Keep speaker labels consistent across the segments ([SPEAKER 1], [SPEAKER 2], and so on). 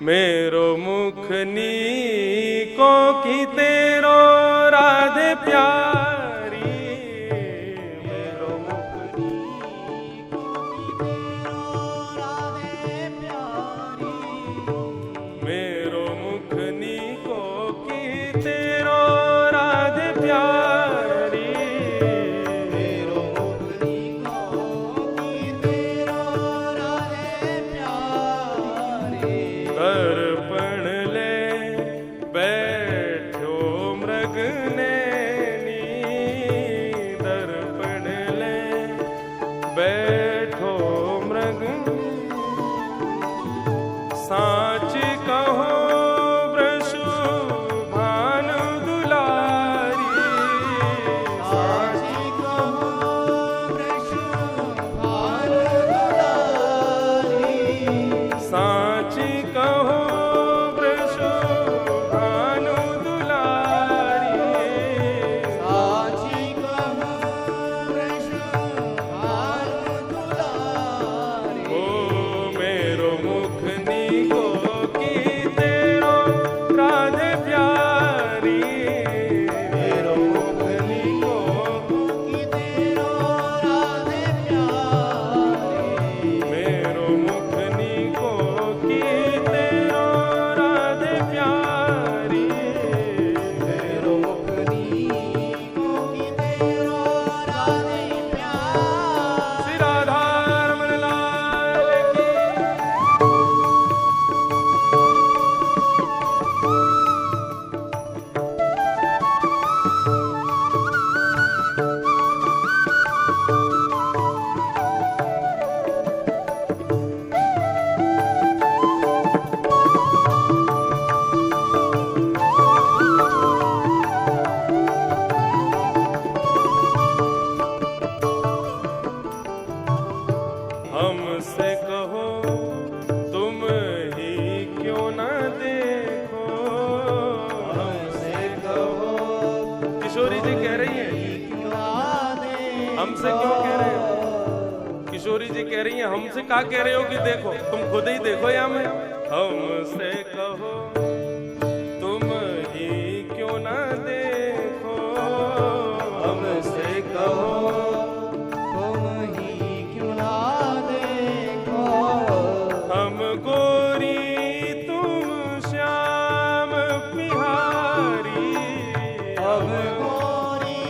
[SPEAKER 1] मेरो मुख नीको की तेरो राधे प्यारी, मेरो मुख नीको की तेरो राधे प्यारी, मेरो मुख नीको की तेरो राधे प्यारी, मेरो मुख नीको की तेरो राधे प्यारी। दर्पण ले बैठो मृग नैनी, दर्पण ले बैठो मृग, साच कहो वृषु भानु दुलारी, साच कहो वृषु भानु दुलारी, साच कहो वृषु भानु दुलारी, साच कहो वृषु भानु दुलारी। ओ मेरो मुख नीको की तेरो राधे प्यारी, मेरो मुख नीको की तेरो राधे प्यारी, मेरो मुख नीको की तेरो राधे प्यारी, मेरो मुख नीको की तेरो राधे प्यारी। श्री राधा रमण लाल की। हमसे कहो तुम ही क्यों न देखो, हमसे कहो। किशोरी जी कह रही हैं हमसे क्यों कह रहे हो? किशोरी जी कह रही हैं हमसे क्या कह रहे हो कि देखो, तुम खुद ही देखो या मैं। हमसे कहो तुम ही क्यों न देखो, हमसे कहो तुम ही क्यों ना देखो, हम गोरी तुम श्याम बिहारी, हम गोरी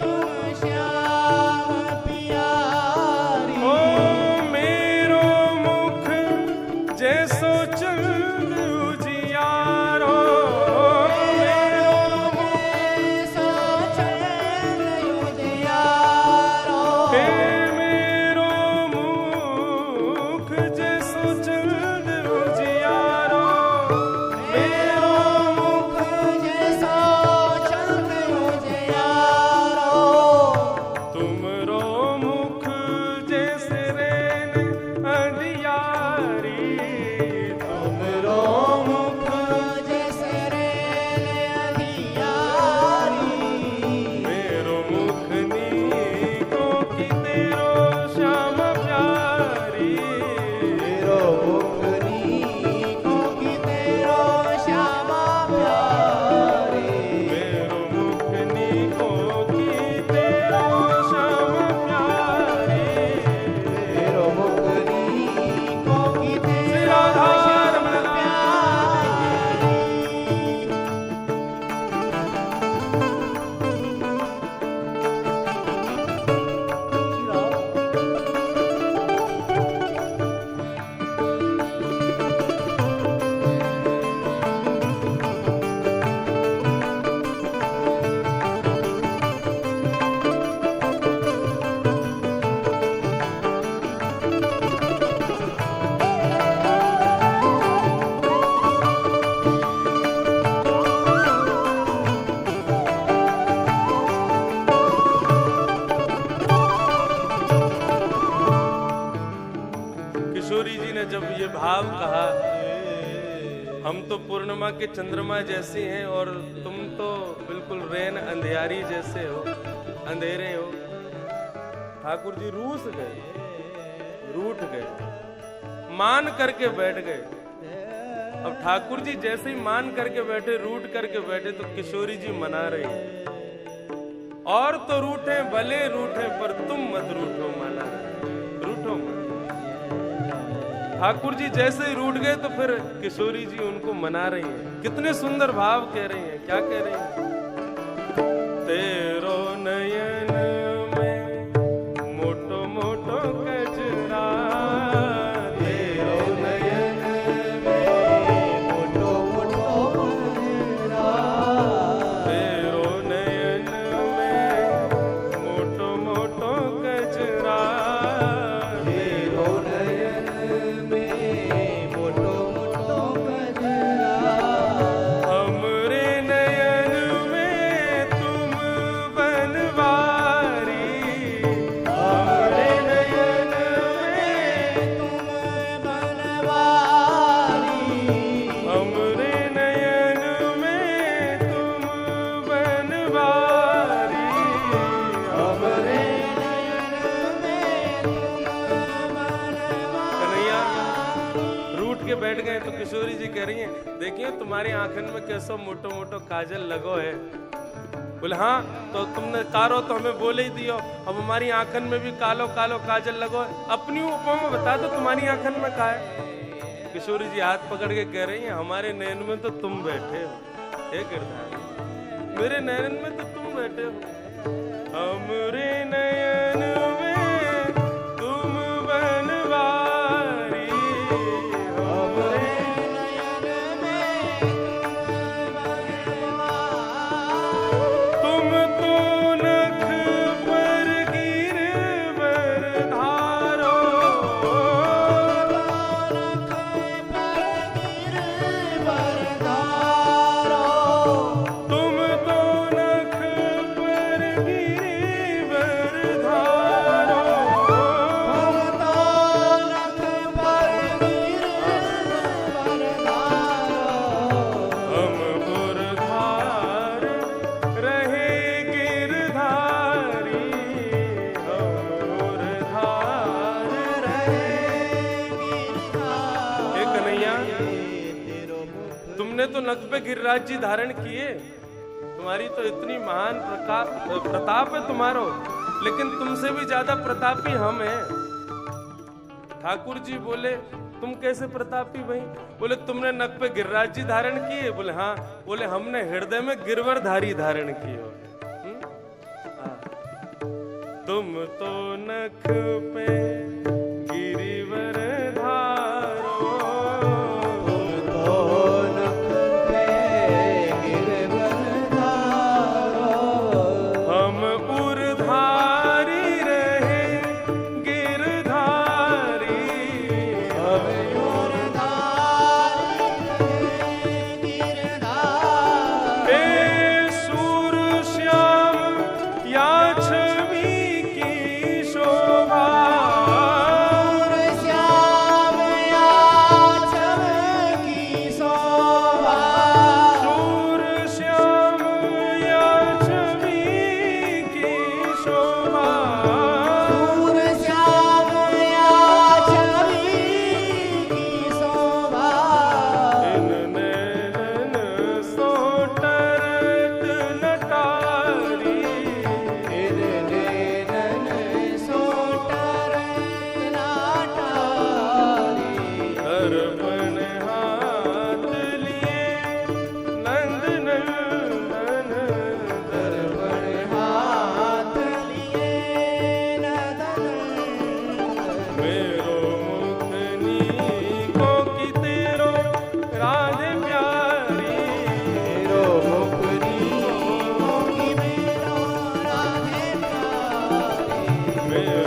[SPEAKER 1] तुम श्याम बिहारी। ओ मेरो मुख जैसो चंद उजियारो, मेरो मुख जैसो चंद उजियारो, हे मेरो मुख जैसो चंद उजियारो, मेरो मुख जैसो चंद उजियारो। तुमरो मुख जैसे रैन अंधियारी, तुमरो मुख जैसे रैन अंधियारी, मेरो मुख नीको की तेरो श्याम प्यारी, मेरो मुख नीको की तेरो श्याम प्यारी, मेरो मुख नीको की तेरो श्याम प्यारी, मेरो मुख नीको की तेरो श्याम प्यारी। किशोरी जी ने जब ये भाव कहा, हम तो पूर्णिमा के चंद्रमा जैसे हैं और तुम तो बिल्कुल रैन अंधियारी जैसे हो, अंधेरे हो, ठाकुर जी रूस गए, रूठ गए, मान करके बैठ गए। अब ठाकुर जी जैसे ही मान करके बैठे, रूठ करके बैठे, तो किशोरी जी मना रही हैं, और तो रूठे भले रूठे पर तुम मत रूठो माला, रूठो मत। ठाकुर जी जैसे ही रूठ गए तो फिर किशोरी जी उनको मना रही हैं। कितने सुंदर भाव कह रही हैं, क्या कह रही हैं? तेरो नयन में मोटो मोटो कजरा, तेरो नयन में मोटो मोटो कजरा, तेरो नयन में मोटो मोटो कजरा, तेरो नयन में मोटो मोटो कजरा, हमरे नयन में तुम बनवारी, हमरे नयन में तुम बनवारी, हमरे नयन में तुम बनवारी, हमरे नयन में तुम बनवारी। कन्हैया रूठ के बैठ गए तो किशोरी जी कह रही हैं, देखिए तुम्हारी आंखन में कैसा मोटो मोटो काजल लगो है। बोले हाँ, तो तुमने कारो तो हमें बोले ही दियो, अब हमारी आंखन में भी कालो कालो काजल लगो है। अपनी उपमा बता दो तुम्हारी आंखन में का है। किशोरी जी हाथ पकड़ के कह रही हैं, हमारे नयन में तो तुम बैठे हो, हे गिरधारी, मेरे नयन में तो तुम बैठे हो, हमरे नयन में तुम बनवारी, हमरे नयन में तुम तो नख पर गिरवर धारो, तुम तो नख पर गिरवर धारो, हम तो नख पर गिरवर धारो, हम बुरधार रहे गिरधारी, हम बुरधार रहे गिरधारी। हे कन्हैया, तुमने तो नख पे गिरिराज जी धारण किए, तुम्हारी तो इतनी महान प्रताप है तुम्हारो, लेकिन तुमसे भी ज्यादा प्रतापी हम हैं। ठाकुर जी बोले, तुम कैसे प्रतापी भाई? बोले तुमने नख पे गिरिराज जी धारण किए? बोले हाँ। बोले हमने हृदय में गिरवरधारी धारण किए हो। तुम तो नख पे गिरिवर धारो, तुम तो नख पे गिरिवर धारो, हम उरधारी रहे गिरधारी, हम उरधारी रहे गिरधारी। हे सूर श्याम या छवि की शोभा, श्याम या छवि की शोभा, सूर श्याम या छवि की शोभा, सूर श्याम या छवि की शोभा। इन नैनन सो टरत नटारी, इन नैनन सो टरत नटारी, दर्पण हाथ लिए नंद नंदन, दर्पण हाथ लिए नंदन, मेरो मुख नीको की तेरो राधे प्यारी, मेरो मुख नीको की मेरो राधे प्यारी, मेरो